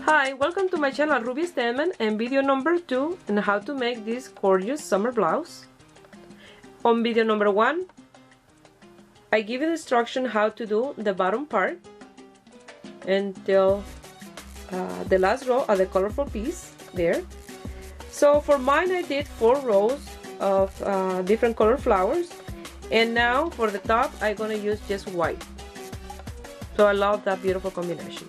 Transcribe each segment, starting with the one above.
Hi, welcome to my channel Ruby Stenman and video number 2 on how to make this gorgeous summer blouse. On video number 1, I give you the instruction how to do the bottom part until the last row of the colorful piece there. So for mine I did 4 rows of different color flowers, and now for the top I'm gonna use just white. So I love that beautiful combination.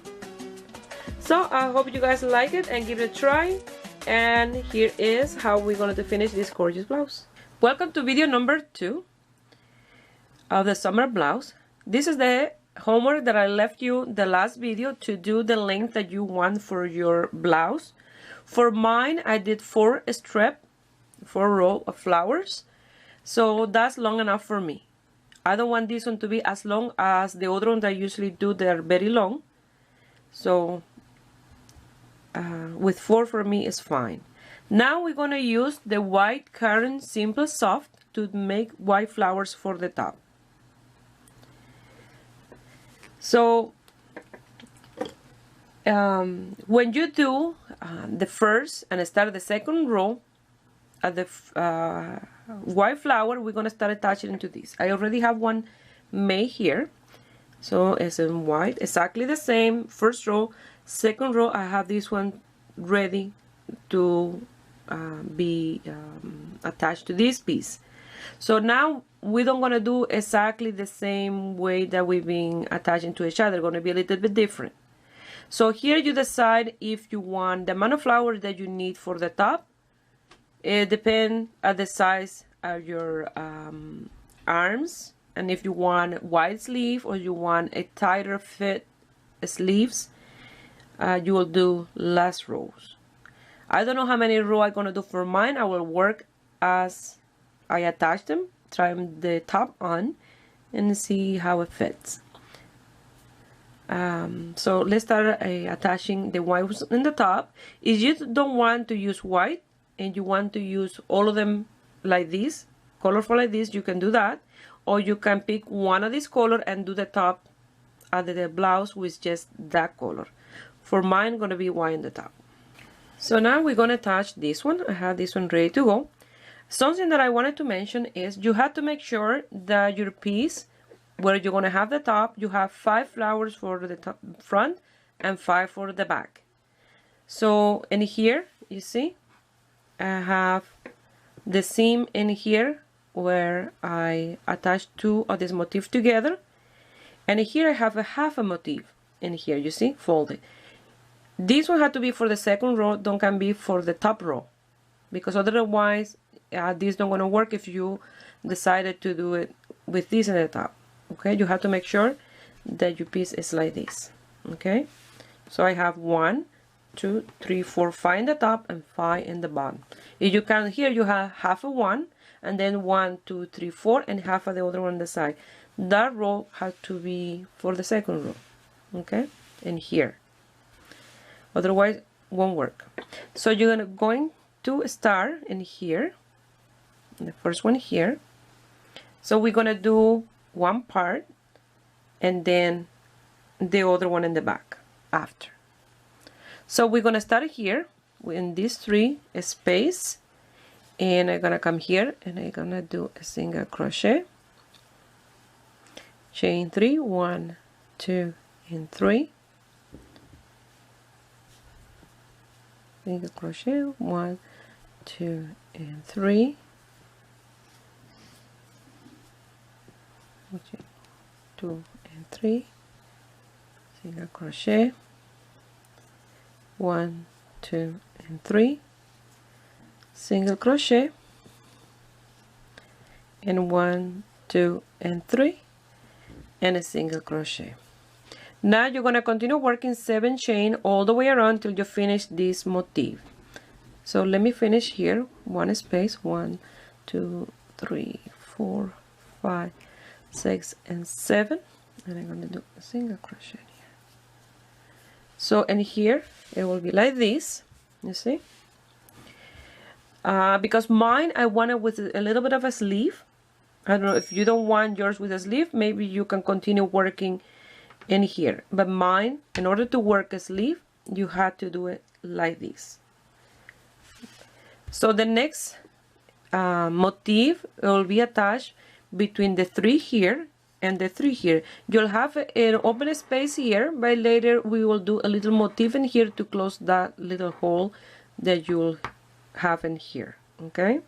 So I hope you guys like it and give it a try, and here is how we're going to finish this gorgeous blouse. Welcome to video number 2 of the summer blouse. This is the homework that I left you the last video to do the length that you want for your blouse. For mine I did 4 row of flowers, so that's long enough for me. I don't want this one to be as long as the other ones I usually do. They're very long, so with 4 for me is fine. Now we're going to use the white Karen Simple Soft to make white flowers for the top. So when you do the first and start the second row at the white flower, we're going to start attaching into this. I already have one made here, so it's in white, exactly the same. First row, second row, I have this one ready to be attached to this piece. So now we don't want to do exactly the same way that we've been attaching to each other. Going to be a little bit different. So here you decide if you want the amount of flowers that you need for the top. It depends on the size of your arms, and if you want wide sleeve or you want a tighter fit sleeves, you will do less rows. I don't know how many rows I'm going to do for mine. I will work as I attach them, try the top on, and see how it fits. So let's start attaching the white in the top. If you don't want to use white and you want to use all of them like this, colorful like this, you can do that. Or you can pick one of these colors and do the top of the blouse with just that color. For mine, going to be white in the top. So now we're going to attach this one. I have this one ready to go. Something that I wanted to mention is you have to make sure that your piece, where you're going to have the top, you have 5 flowers for the top, front and 5 for the back. So in here, you see, I have the seam in here where I attach 2 of this motif together. And here I have a half a motif in here, you see, folded. This one had to be for the second row, don't can be for the top row, because otherwise this don't going to work if you decided to do it with this in the top. Okay, you have to make sure that your piece is like this. Okay, so I have 1, 2, 3, 4, 5 in the top and 5 in the bottom. If you count here, you have half of one, and then 1, 2, 3, 4, and half of the other one on the side. That row has to be for the second row. Okay, and here. Otherwise, won't work. So you're going to start in here, the first one here. So we're gonna do one part, and then the other one in the back after. So we're gonna start here in these 3 space, and I'm gonna come here and I'm gonna do a single crochet, chain 3, 1, 2, and 3. Single crochet, 1, 2, and 3. 2 and 3. Single crochet, 1, 2, and 3. Single crochet, and 1, 2, and 3, and a single crochet. Now you're going to continue working 7 chain all the way around till you finish this motif. So let me finish here, 1 space, 1, 2, 3, 4, 5, 6, and 7, and I'm going to do a single crochet here. So in here it will be like this, you see, because mine I want it with a little bit of a sleeve. I don't know if you don't want yours with a sleeve, maybe you can continue working in here, but mine, in order to work a sleeve, you have to do it like this. So the next motif will be attached between the 3 here and the 3 here. You'll have an open space here, but later we will do a little motif in here to close that little hole that you'll have in here. Okay,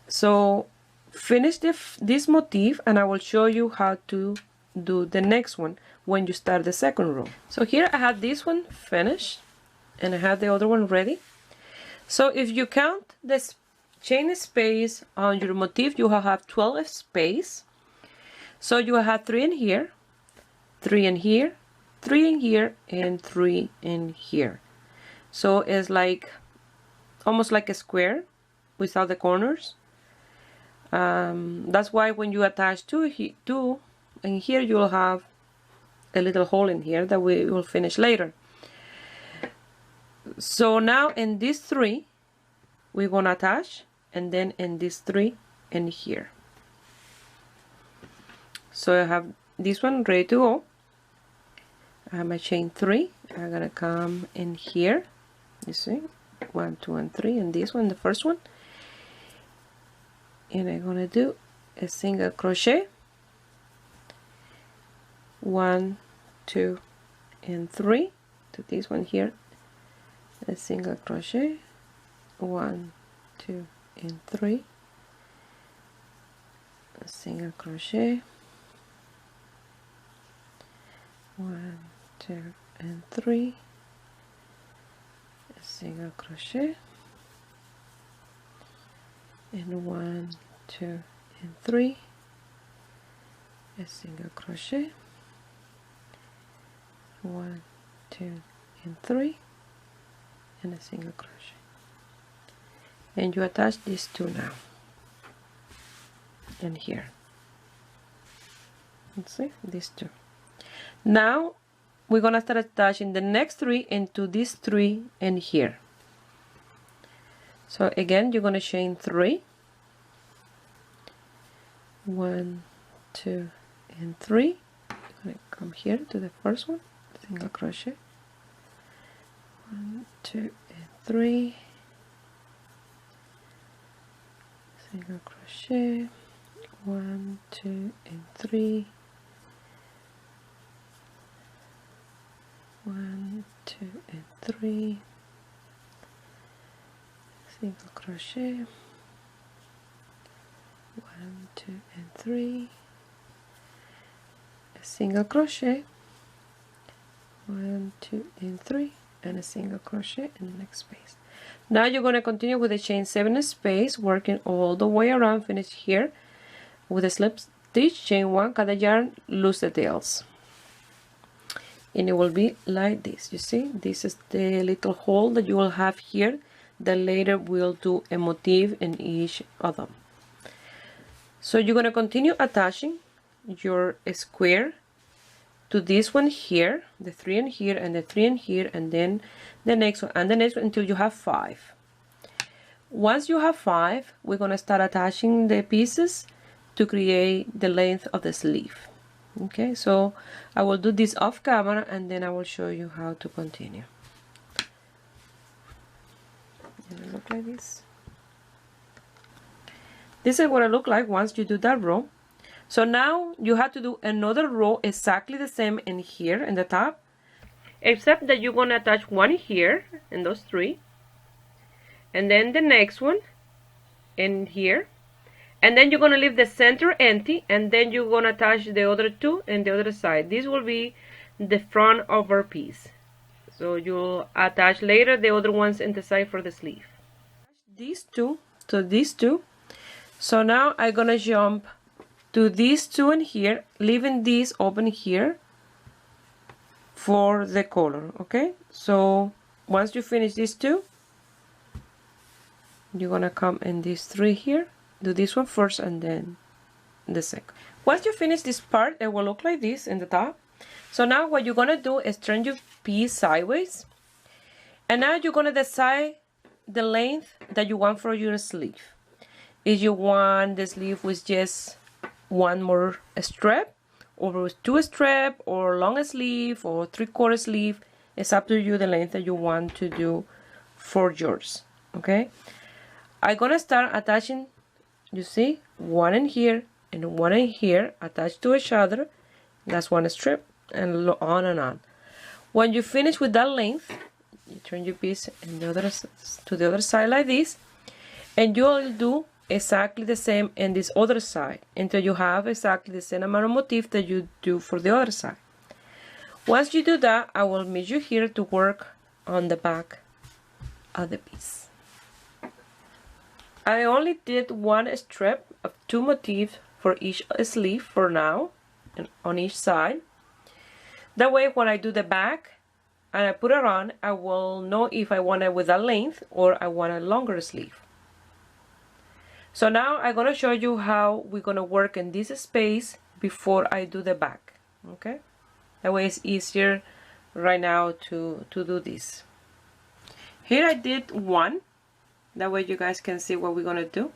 so finish this motif and I will show you how to do the next one when you start the second row. So here I have this one finished and I have the other one ready. So if you count the chain space on your motif, you will have 12 space. So you will have 3 in here, 3 in here, 3 in here, and 3 in here. So it's like almost like a square without the corners. That's why when you attach two in here, you'll have a little hole in here that we will finish later. So now in these 3 we're gonna attach, and then in these 3 in here. So I have this one ready to go. I have my chain 3. I'm gonna come in here, you see, 1, 2, and 3, and this one, the first one, and I'm gonna do a single crochet, 1, 2, and 3 to this one here, a single crochet, 1, 2, and 3, a single crochet, 1, 2, and 3, a single crochet, and 1, 2, and 3, a single crochet, 1, 2, and 3, and a single crochet. And you attach these 2 now and here. Let's see, these 2. Now we're gonna start attaching the next 3 into these 3 in here. So again, you're gonna chain 3, 1, 2, and 3. I'm gonna come here to the first one, single crochet, 1, 2, and 3, single crochet, 1, 2, and 3, 1, 2, and 3, single crochet, 1, 2, and 3, a single crochet, 1, 2, and 3, and a single crochet in the next space. Now you're going to continue with the chain 7 space, working all the way around, finish here with a slip stitch, chain 1, cut the yarn, loose the tails, and it will be like this. You see, this is the little hole that you will have here that later we'll do a motif in each of them. So you're going to continue attaching your square to this one here, the 3 in here, and the 3 in here, and then the next one, and the next one, until you have 5. Once you have 5, we're going to start attaching the pieces to create the length of the sleeve. Okay, so I will do this off camera and then I will show you how to continue. It'll look like this. This is what it looks like once you do that row. So now you have to do another row exactly the same in here in the top, except that you're going to attach one here in those 3, and then the next one in here, and then you're going to leave the center empty, and then you're going to attach the other 2 in the other side. This will be the front of our piece. So you'll attach later the other ones in the side for the sleeve. These 2 to these 2. So now I'm going to jump to these 2 in here, leaving these open here for the color. Okay, so once you finish these 2, you're gonna come in these 3 here, do this one first and then the second. Once you finish this part, it will look like this in the top. So now what you're gonna do is turn your piece sideways, and now you're gonna decide the length that you want for your sleeve. If you want the sleeve with just one more strap, or with 2 strap, or long sleeve, or 3/4 sleeve, It's up to you the length that you want to do for yours. Okay, I'm gonna start attaching, you see, one in here and one in here attached to each other. That's one strip, and on and on. When you finish with that length, you turn your piece and to the other side like this, and you'll do exactly the same in this other side until you have exactly the same amount of motif that you do for the other side. Once you do that, I will meet you here to work on the back of the piece. I only did one strip of 2 motifs for each sleeve for now, and on each side. That way when I do the back and I put it on, I will know if I want it with a length or I want a longer sleeve. So now I'm going to show you how we're going to work in this space before I do the back. Okay, that way it's easier right now to do this. Here I did one, that way you guys can see what we're going to do,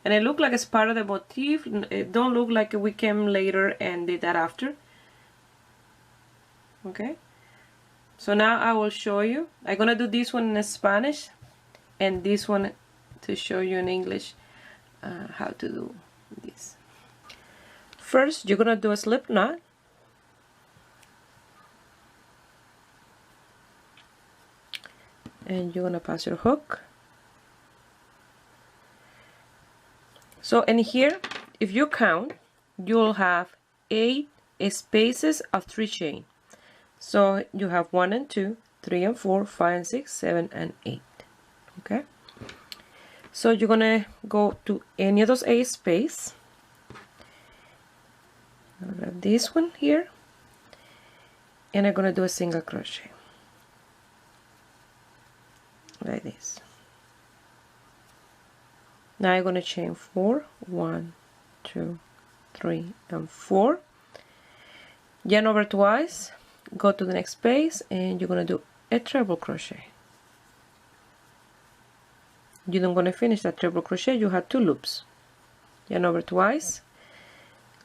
and it look like it's part of the motif. It don't look like we came later and did that after. Okay, so now I will show you. I'm going to do this one in Spanish and this one to show you in English how to do this. First, you're gonna do a slip knot, and you're gonna pass your hook. So in here, if you count, you'll have 8 spaces of 3 chain. So you have 1 and 2, 3 and 4, 5 and 6, 7 and 8. Okay. So you're gonna go to any of those 8 space. I'll grab this one here, and I'm gonna do a single crochet like this. Now I'm gonna chain 4, 1, 2, 3, and 4. Yarn over twice, go to the next space, and you're gonna do a treble crochet. You don't gonna finish that treble crochet, you have 2 loops. Yarn over twice,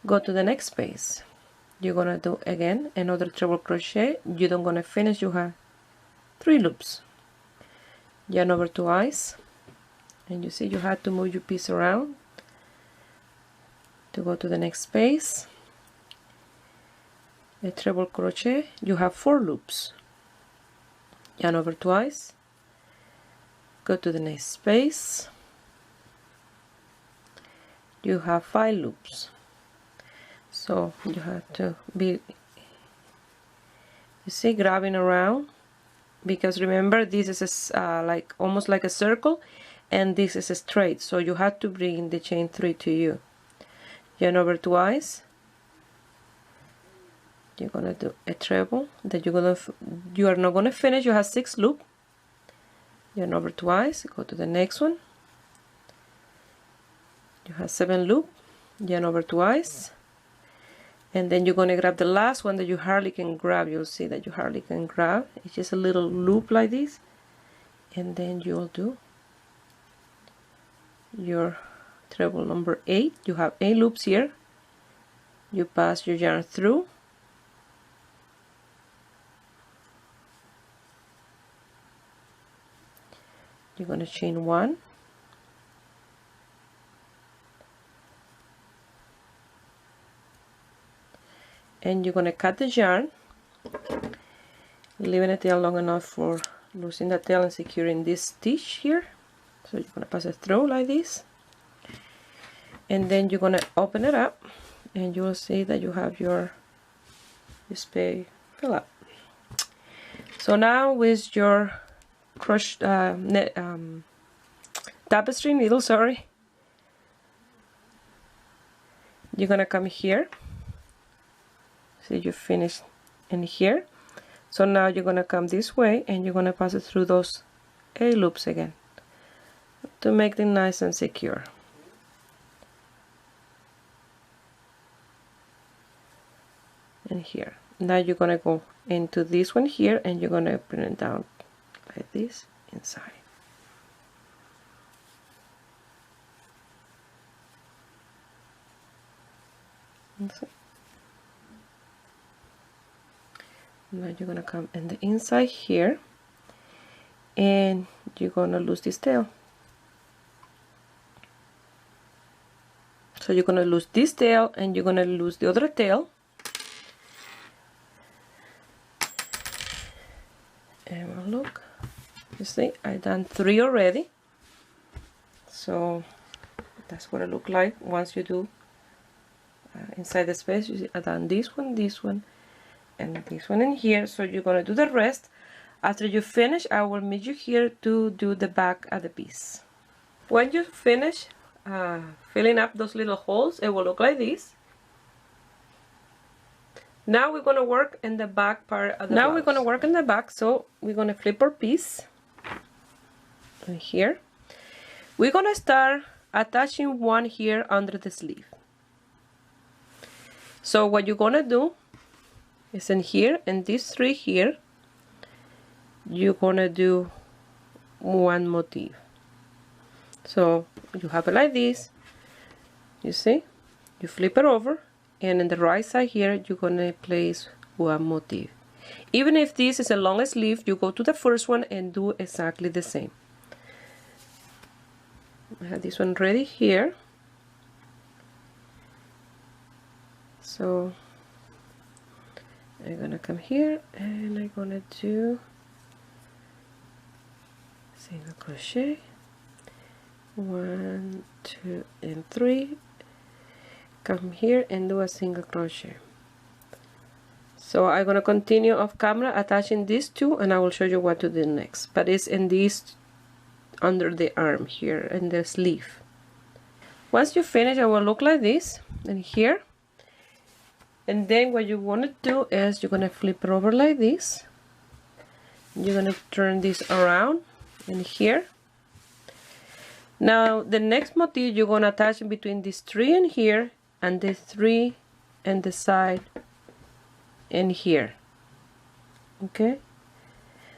go to the next space. You're gonna do again another treble crochet. You don't gonna finish, you have 3 loops. Yarn over twice, and you see you have to move your piece around to go to the next space. A treble crochet, you have 4 loops. Yarn over twice, go to the next space. You have 5 loops. So you have to be, you see, grabbing around, because remember this is like almost like a circle, and this is a straight, so you have to bring the chain 3 to you. Yarn over twice, you're gonna do a treble that you are not gonna finish. You have 6 loops. Yarn over twice, go to the next one. You have 7 loops. Yarn over twice, and then you're gonna grab the last one that you hardly can grab. You'll see that you hardly can grab. It's just a little loop like this, and then you'll do your treble number 8. You have 8 loops here. You pass your yarn through, you're going to chain 1, and you're going to cut the yarn, leaving the tail long enough for losing the tail and securing this stitch here. So you're going to pass it through like this, and then you're going to open it up, and you will see that you have your space fill up. So now with your tapestry needle, sorry, you're gonna come here. So you finish in here. So now you're gonna come this way, and you're gonna pass it through those 8 loops again to make them nice and secure. And here, now you're gonna go into this one here, and you're gonna bring it down like this inside. Now you're gonna come in the inside here, and you're gonna lose this tail. So you're gonna lose this tail, and you're gonna lose the other tail. And well, look, you see, I done 3 already. So that's what it look like once you do inside the space. You see, I done this one, and this one in here. So you're gonna do the rest. After you finish, I will meet you here to do the back of the piece. When you finish filling up those little holes, it will look like this. Now we're gonna work in the back part of the blouse. We're gonna work in the back, so we're gonna flip our piece in here. We're gonna start attaching one here under the sleeve. So what you're gonna do is in here, in these 3 here, you're gonna do one motif. So you have it like this, you see, you flip it over, and in the right side here you're gonna place one motif. Even if this is a long sleeve, you go to the first one and do exactly the same. I have this one ready here, so I'm gonna come here and I'm gonna do single crochet, 1, 2, and 3. Come here and do a single crochet. So I'm gonna continue off camera attaching these 2, and I will show you what to do next. But it's in these under the arm here in the sleeve. Once you finish, it will look like this and here. And then what you want to do is you're gonna flip it over like this. You're gonna turn this around in here. Now the next motif you're gonna attach in between these 3 in here and the 3 and the side in here. Okay,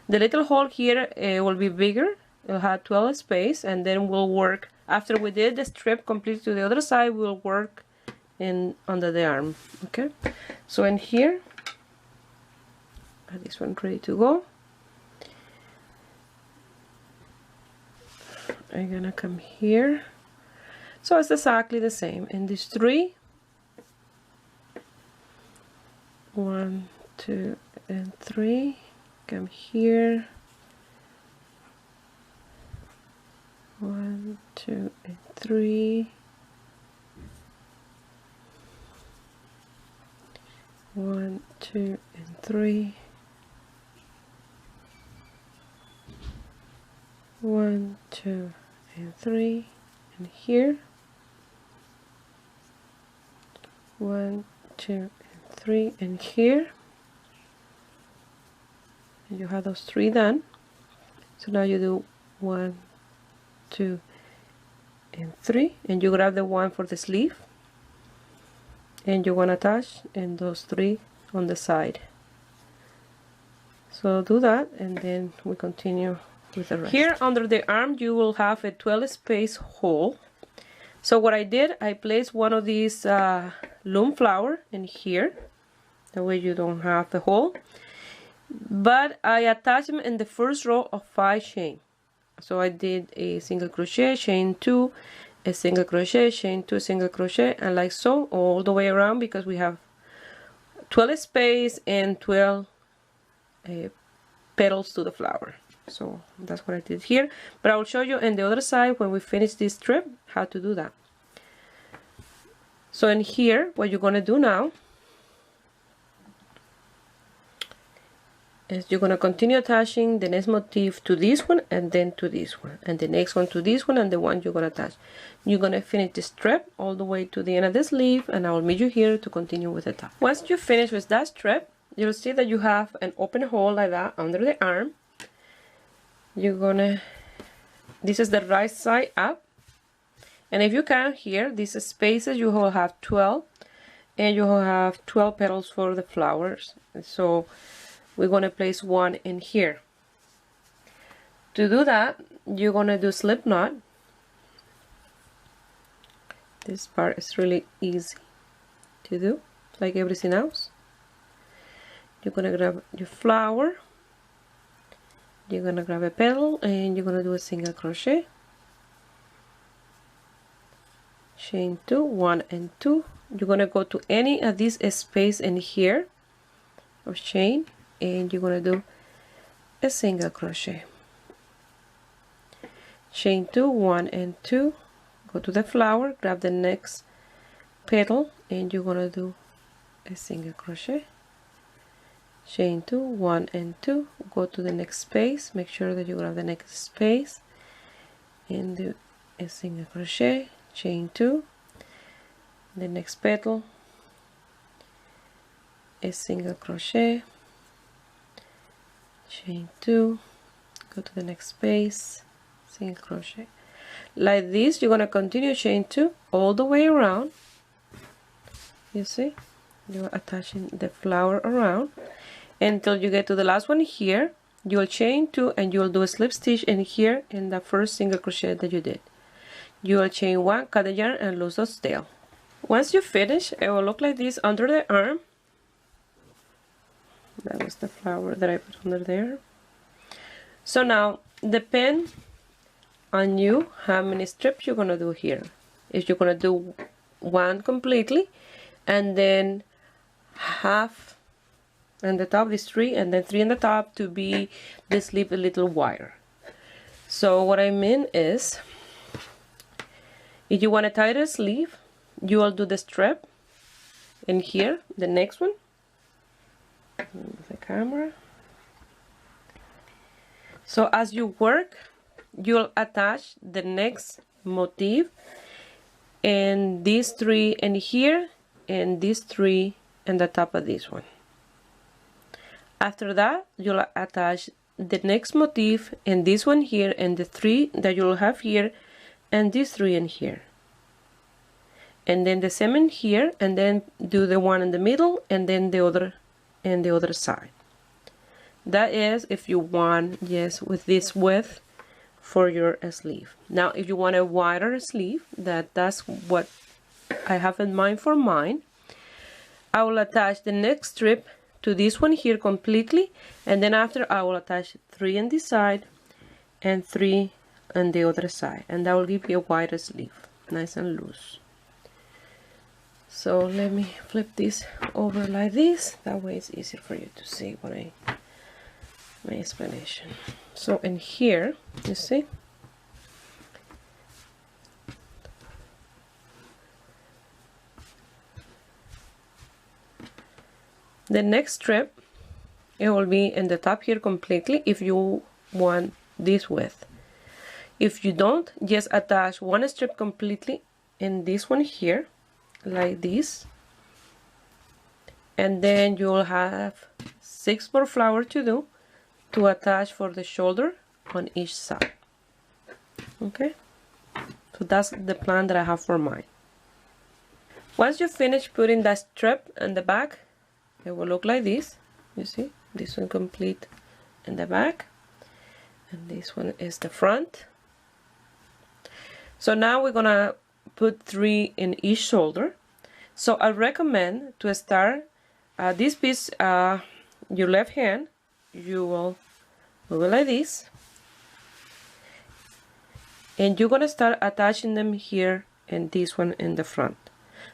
the little hole here will be bigger. It'll have 12 space, and then we'll work after we did the strip complete to the other side. We'll work in under the arm. Okay, so in here, I have this one ready to go. I'm gonna come here, so it's exactly the same in these 3. 1, 2, and 3. Come here. 1, 2, and 3. 1, 2, and 3. 1, 2, and 3, and here 1, 2, and 3, and here, and you have those 3 done. So now you do 1, 2, and 3, and you grab the one for the sleeve, and you want to attach in those 3 on the side. So do that, and then we continue with the rest. Here under the arm you will have a 12 space hole. So what I did, I placed one of these loom flower in here, that way you don't have the hole, but I attached them in the first row of 5 chain. So I did a single crochet, chain 2, a single crochet, chain 2, single crochet, and like so all the way around, because we have 12 space and 12 petals to the flower. So that's what I did here, but I will show you on the other side when we finish this strip how to do that. So in here, what you're going to do now is you're going to continue attaching the next motif to this one, and then to this one, and the next one to this one, and the one you're going to attach. You're going to finish the strip all the way to the end of the sleeve, and I will meet you here to continue with the top. Once you finish with that strip, you'll see that you have an open hole like that under the arm. You're gonna, this is the right side up, and if you count here, these spaces, you will have 12, and you will have 12 petals for the flowers. So we're gonna place one in here. To do that, you're gonna do slip knot. This part is really easy to do, like everything else. you're gonna grab your flower, you're gonna grab a petal, and you're gonna do a single crochet, chain 2, 1 and 2. You're gonna go to any of these space in here of chain, and you're gonna do a single crochet, chain 2, 1 and 2, go to the flower, grab the next petal, and you're gonna do a single crochet, chain 2, 1 and 2, go to the next space, make sure that you grab the next space and do a single crochet, chain 2, the next petal, a single crochet, chain 2, go to the next space, single crochet. Like this, you're going to continue chain 2 all the way around. You see, you're attaching the flower around until you get to the last one here. You'll chain 2 and you'll do a slip stitch in here in the first single crochet that you did. You'll chain 1, cut the yarn and lose those tail. Once you finish, it will look like this under the arm. That was the flower that I put under there. So now, depend on you how many strips you're gonna do here. If you're gonna do 1 completely, and then half on the top is 3, and then 3 on the top to be the sleeve a little wider. So what I mean is, if you want a tighter sleeve, you will do the strap in here, the next one, the camera. So as you work, you'll attach the next motif and these 3 in here and these 3 in the top of this one. After that, you'll attach the next motif and this one here and the 3 that you'll have here and these 3 in here. And then the same in here, and then do the one in the middle and then the other and the other side. That is if you want, yes, with this width for your sleeve. Now if you want a wider sleeve, that's what I have in mind for mine, I will attach the next strip to this one here completely, and then after I will attach 3 on this side and 3 on the other side, and that will give you a wider sleeve, nice and loose. So let me flip this over like this, that way it's easier for you to see what my explanation. So in here, you see, the next strip, it will be in the top here completely if you want this width. If you don't, just attach 1 strip completely in this one here, like this, and then you'll have 6 more flowers to do to attach for the shoulder on each side. Okay, so that's the plan that I have for mine. Once you finish putting that strip in the back, it will look like this. You see, this one complete in the back, and this one is the front. So now we're gonna put 3 in each shoulder. So I recommend to start this piece, your left hand, you will move it like this, and you're gonna start attaching them here and this one in the front.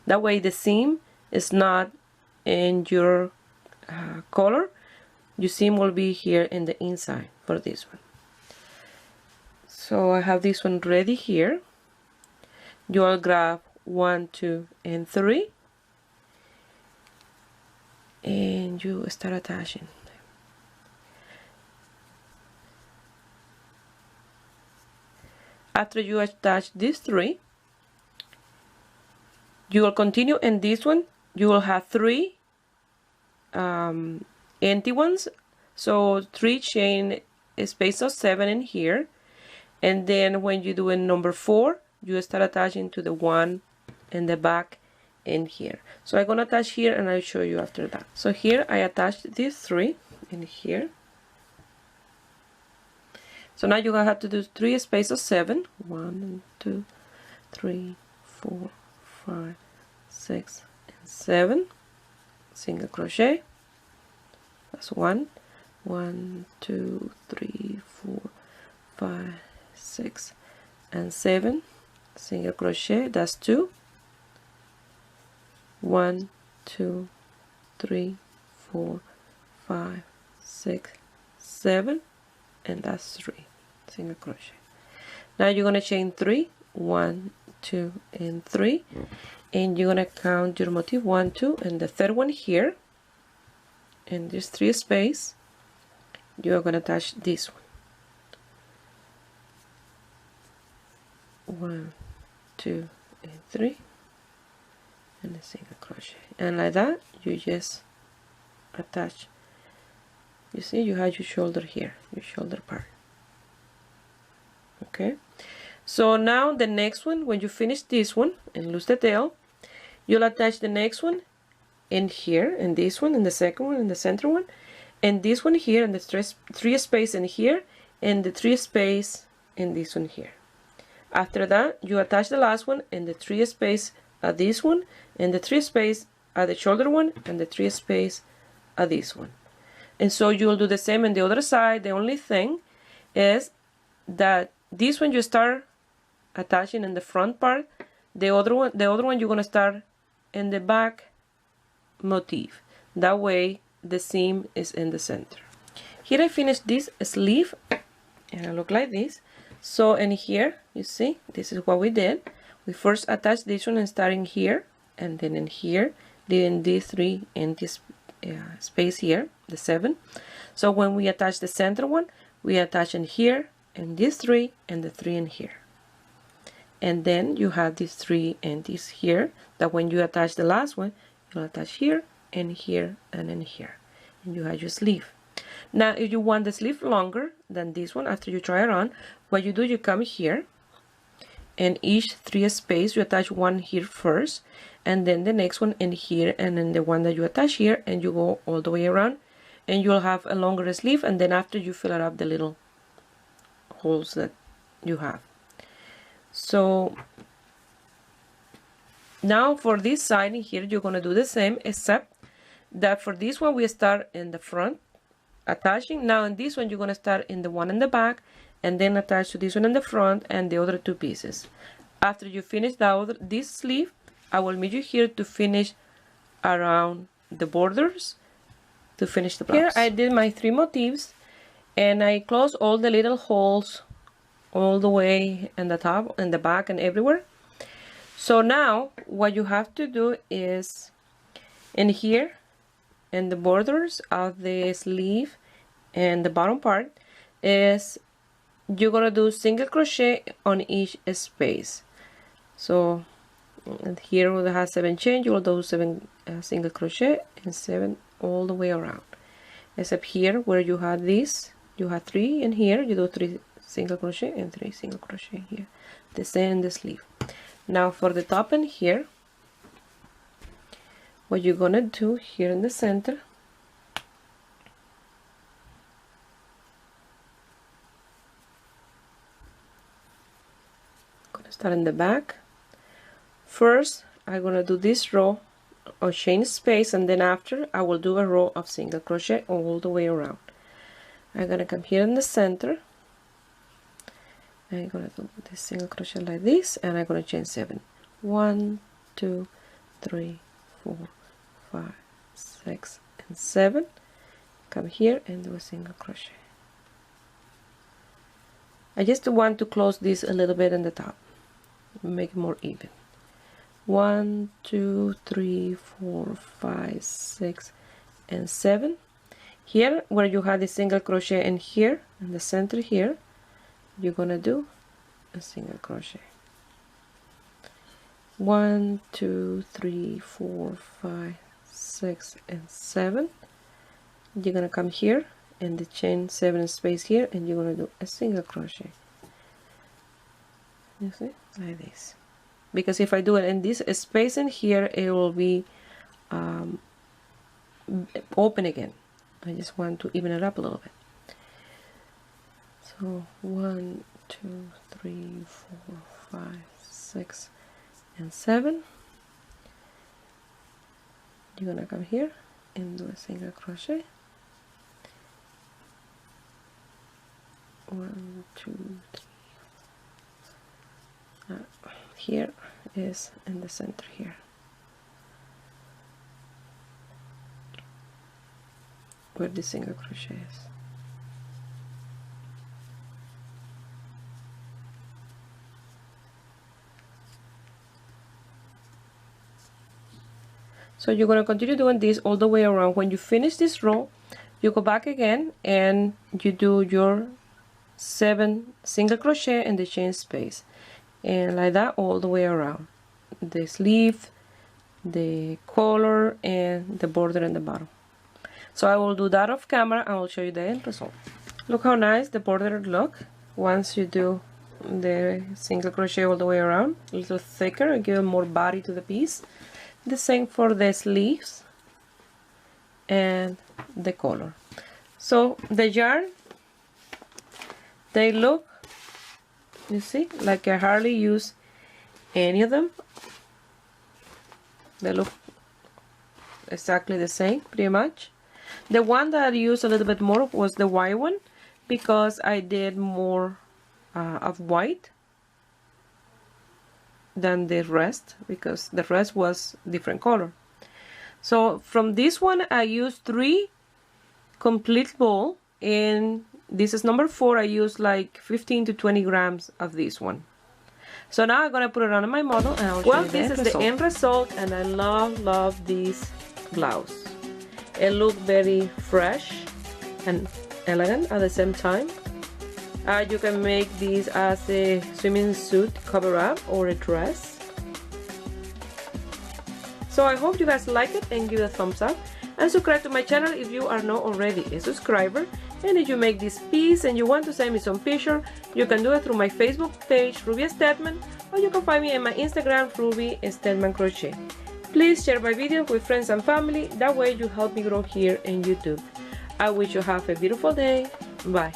That way the seam is not in your collar, your seam will be here in the inside for this one. So I have this one ready here. You will grab 1, 2 and 3 and you start attaching. After you attach these 3, you will continue in this one. You will have 3 empty ones, so 3 chain space of 7 in here, and then when you do in number 4, you start attaching to the one in the back in here. So I'm gonna attach here and I'll show you after that. So here I attached these 3 in here. So now you're gonna have to do 3 space of 7. 1, 2, 3, 4, 5, 6, and 7. Single crochet, That's 1, 1, 2, 3, 4, 5, 6, and 7. Single crochet. That's 2. 1, 2, 3, 4, 5, 6, 7, and that's 3. Single crochet. Now you're gonna chain 3. 1, 2, and 3, and you're gonna count your motif 1, 2, and the third one here. In this 3 space, you are gonna attach this one. 1, 2, and 3, and a single crochet, and like that you just attach. You see, you have your shoulder here, your shoulder part. Okay, so now the next one, when you finish this one and lose the tail, you'll attach the next one in here, and this one, and the second one, and the center one, and this one here, and the 3 space in here, and the 3 space in this one here. After that, you attach the last one, and the 3 space at this one, and the 3 space at the shoulder one, and the 3 space at this one. And so you will do the same on the other side. The only thing is that this one you start attaching in the front part, the other one you're gonna start in the back motif. That way the seam is in the center. Here I finished this sleeve, and I look like this. So in here, you see, this is what we did. We first attached this one and starting here, and then in here, then these 3 in this space here, the 7. So when we attach the center one, we attach in here, and these 3, and the 3 in here. And then you have these 3 and this here, that when you attach the last one, you'll attach here, and here, and in here. And you have your sleeve. Now, if you want the sleeve longer than this one, after you try it on, what you do, you come here, and each 3 space, you attach one here first, and then the next one in here, and then the one that you attach here, and you go all the way around, and you'll have a longer sleeve, and then after you fill it up the little holes that you have. So now for this side in here, you're going to do the same, except that for this one, we start in the front, attaching. Now in this one, you're going to start in the one in the back, and then attach to this one in the front and the other 2 pieces. After you finish this sleeve, I will meet you here to finish around the borders to finish the blouse. Here I did my 3 motifs, and I closed all the little holes all the way in the top, in the back, and everywhere. So now what you have to do is in here, in the borders of the sleeve and the bottom part, is you're gonna do single crochet on each space. So here we have 7 chain, you will do 7 single crochet and 7 all the way around, except here where you have this, you have 3 in here, you do 3 single crochet and 3 single crochet here, the same in the sleeve. Now for the top in here, what you're gonna do here in the center, gonna start in the back. First I'm gonna do this row of chain space, and then after I will do a row of single crochet all the way around. I'm gonna come here in the center, I'm gonna do this single crochet like this, and I'm gonna chain 7. 1, 2, 3, 4, 5, 6, and 7. Come here and do a single crochet. I just want to close this a little bit in the top, make it more even. 1, 2, 3, 4, 5, 6, and 7. Here where you have the single crochet in here in the center here, you're gonna do a single crochet. 1, 2, 3, 4, 5, 6, and 7. You're gonna come here and the chain 7 space here, and you're gonna do a single crochet. You see, like this. Because if I do it in this space in here, it will be open again. I just want to even it up a little bit. So 1, 2, 3, 4, 5, 6, and 7. You're gonna come here and do a single crochet, 1, 2, 3. Here is in the center here. Where the single crochet is. So you're going to continue doing this all the way around. When you finish this row, you go back again and you do your 7 single crochet in the chain space, and like that all the way around the sleeve, the collar, and the border in the bottom. So I will do that off camera and I'll show you the end result. Look how nice the border look once you do the single crochet all the way around. A little thicker and give more body to the piece. The same for the sleeves and the collar. So the yarn, they look, you see, like I hardly use any of them. They look exactly the same, pretty much. The one that I used a little bit more was the white one, because I did more of white than the rest, because the rest was different color. So from this one I used 3 complete ball, and this is number 4. I used like 15 to 20 grams of this one. So now I'm gonna put it on my model and I'll show you the end result. This is the end result, and I love this blouse. It looked very fresh and elegant at the same time. You can make this as a swimming suit cover up or a dress. So I hope you guys like it and give it a thumbs up, and subscribe to my channel if you are not already a subscriber. And if you make this piece and you want to send me some picture, you can do it through my Facebook page, Ruby Stedman, or you can find me on my Instagram, Ruby Stedman Crochet. Please share my videos with friends and family, that way you help me grow here in YouTube. I wish you have a beautiful day. Bye.